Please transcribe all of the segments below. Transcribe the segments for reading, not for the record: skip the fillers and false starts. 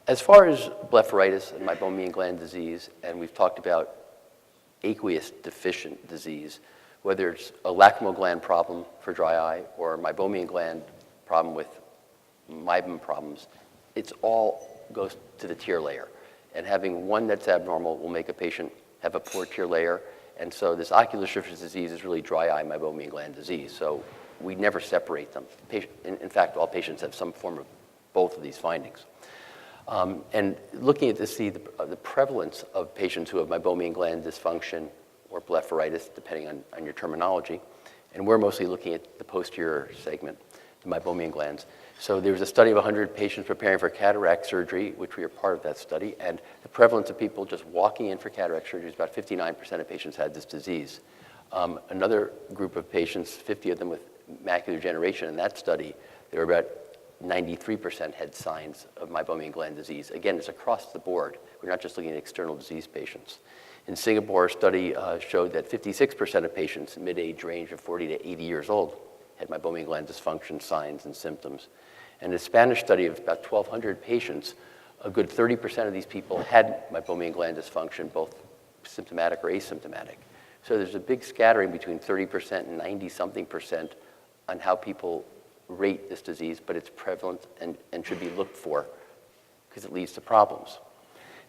As far as blepharitis and Meibomian gland disease, and we've talked about aqueous deficient disease, whether it's a lacrimal gland problem for dry eye or a Meibomian gland problem with Meibom problems, it's all goes to the tear layer. And having one that's abnormal will make a patient have a poor tear layer. And so this ocular surface disease is really dry eye Meibomian gland disease. So we never separate them. In fact, all patients have some form of both of these findings. And looking at this, see the prevalence of patients who have Meibomian gland dysfunction or blepharitis, depending on your terminology. And we're mostly looking at the posterior segment, the Meibomian glands. So there was a study of 100 patients preparing for cataract surgery, which we are part of that study. And the prevalence of people just walking in for cataract surgery is about 59% of patients had this disease. Another group of patients, 50 of them with macular degeneration in that study, there were about 93% had signs of Meibomian gland disease. Again, it's across the board. We're not just looking at external disease patients. In Singapore, a study showed that 56% of patients mid-age range of 40 to 80 years old had Meibomian gland dysfunction signs and symptoms. And a Spanish study of about 1,200 patients, a good 30% of these people had Meibomian gland dysfunction, both symptomatic or asymptomatic. So there's a big scattering between 30% and 90-something% on how people rate this disease, but it's prevalent and should be looked for because it leads to problems.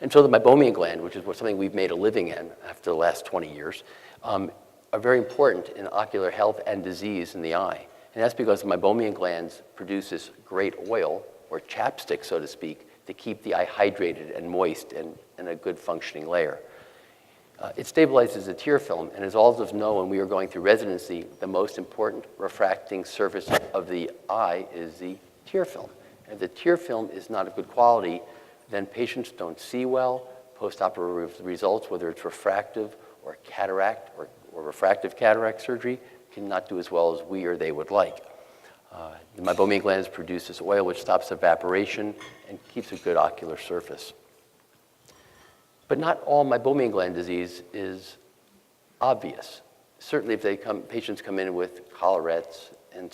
And so the Meibomian gland, which is something we've made a living in after the last 20 years, are very important in ocular health and disease in the eye. And that's because the Meibomian glands produce this great oil, or chapstick, so to speak, to keep the eye hydrated and moist and in a good functioning layer. It stabilizes the tear film, and as all of us know when we were going through residency, the most important refracting surface of the eye is the tear film. And if the tear film is not of good quality, then patients don't see well. Postoperative results, whether it's refractive or cataract or refractive cataract surgery, cannot do as well as we or they would like. The Meibomian glands produce this oil which stops evaporation and keeps a good ocular surface. But not all Meibomian gland disease is obvious. Certainly if patients come in with collarettes and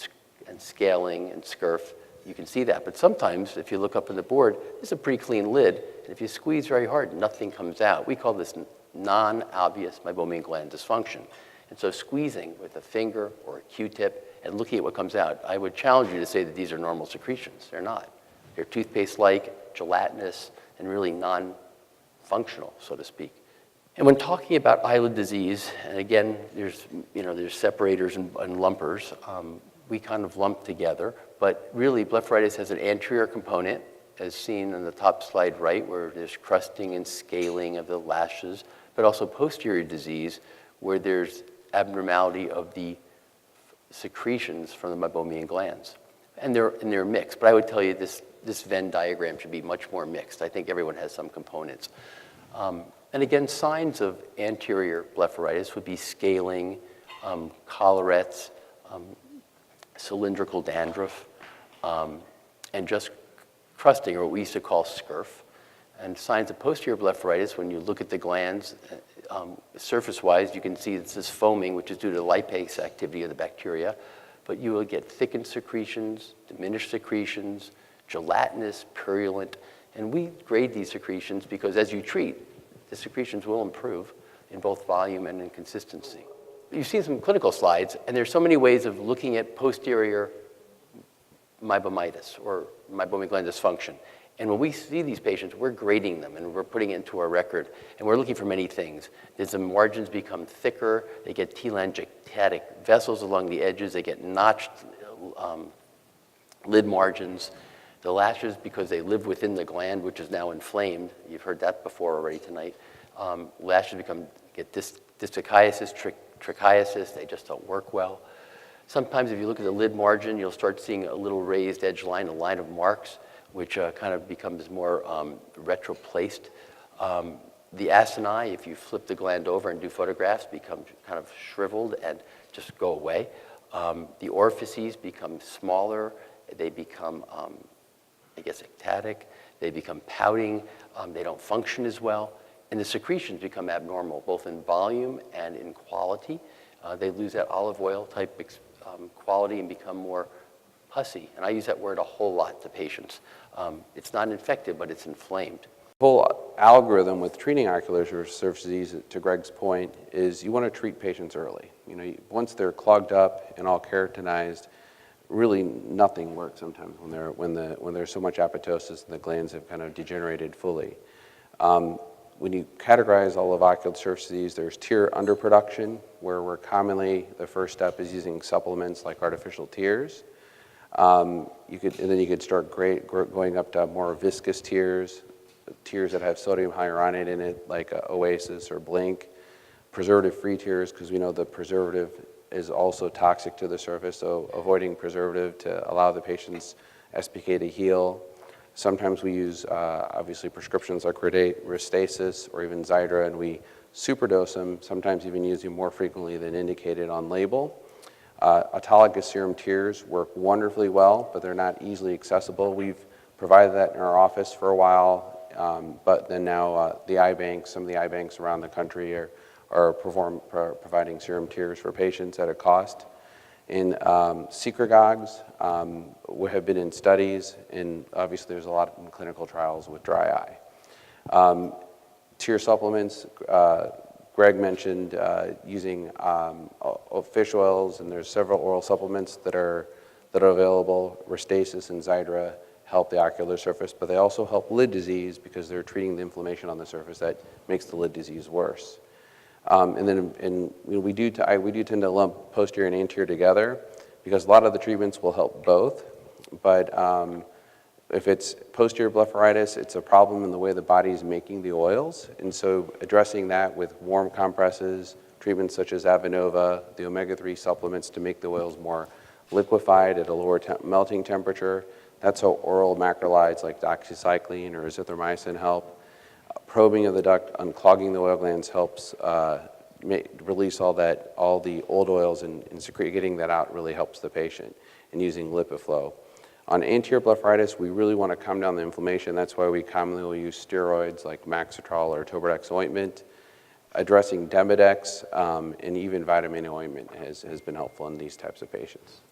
scaling and scurf, you can see that. But sometimes, if you look up on the board, it's a pretty clean lid. And if you squeeze very hard, nothing comes out. We call this non-obvious Meibomian gland dysfunction. And so squeezing with a finger or a Q-tip and looking at what comes out, I would challenge you to say that these are normal secretions. They're not. They're toothpaste-like, gelatinous, and really non-functional, so to speak. And when talking about eyelid disease, and again, there's separators and lumpers, we kind of lump together, but really blepharitis has an anterior component, as seen on the top slide right, where there's crusting and scaling of the lashes, but also posterior disease, where there's abnormality of the secretions from the Meibomian glands. And they're mixed, but I would tell you this Venn diagram should be much more mixed. I think everyone has some components. And again, signs of anterior blepharitis would be scaling, collarettes, cylindrical dandruff, and just crusting, or what we used to call scurf. And signs of posterior blepharitis, when you look at the glands, surface-wise, you can see it's this foaming, which is due to the lipase activity of the bacteria. But you will get thickened secretions, diminished secretions, gelatinous, purulent. And we grade these secretions because as you treat, the secretions will improve in both volume and in consistency. You've seen some clinical slides, and there's so many ways of looking at posterior meibomitis or Meibomian gland dysfunction. And when we see these patients, we're grading them and we're putting it into our record. And we're looking for many things. The margins become thicker. They get telangiectatic vessels along the edges. They get notched lid margins. The lashes, because they live within the gland, which is now inflamed. You've heard that before already tonight. Lashes get distichiasis, trichiasis. They just don't work well. Sometimes if you look at the lid margin, you'll start seeing a little raised edge line, a line of marks, which kind of becomes more retroplaced. The acini, if you flip the gland over and do photographs, become kind of shriveled and just go away. The orifices become smaller. They become, ectatic. They become pouting. They don't function as well. And the secretions become abnormal, both in volume and in quality. They lose that olive oil type quality and become more pussy. And I use that word a whole lot to patients. It's not infected, but it's inflamed. The whole algorithm with treating ocular surface disease, to Gregg's point, is you want to treat patients early. You know, once they're clogged up and all keratinized, really nothing works sometimes when there's so much apoptosis and the glands have kind of degenerated fully. When you categorize all of ocular surface disease, there's tear underproduction, where we're commonly, the first step is using supplements like artificial tears. And then you could start going up to more viscous tears that have sodium hyaluronate in it, like Oasis or Blink. Preservative-free tears, because we know the preservative is also toxic to the surface, so avoiding preservative to allow the patient's SPK to heal. Sometimes we use, obviously, prescriptions like Restasis or even Xiidra, and we superdose them, sometimes even using more frequently than indicated on label. Autologous serum tears work wonderful well, but they're not easily accessible. We've provided that in our office for a while, but then now the eye banks, some of the eye banks around the country are providing serum tears for patients at a cost. In secregogues, we have been in studies, and obviously there's a lot in clinical trials with dry eye. Tear supplements, Gregg mentioned using fish oils, and there's several oral supplements that are available. Restasis and Xiidra help the ocular surface, but they also help lid disease because they're treating the inflammation on the surface that makes the lid disease worse. We do tend to lump posterior and anterior together because a lot of the treatments will help both. But if it's posterior blepharitis, it's a problem in the way the body is making the oils. And so addressing that with warm compresses, treatments such as Avenova, the omega-3 supplements to make the oils more liquefied at a lower melting temperature. That's how oral macrolides like doxycycline or azithromycin help. Probing of the duct, unclogging the oil glands helps release all the old oils and getting that out really helps the patient, and using LipiFlow. On anterior blepharitis, we really want to calm down the inflammation. That's why we commonly will use steroids like Maxitrol or Tobradex ointment. Addressing Demodex and even vitamin ointment has been helpful in these types of patients.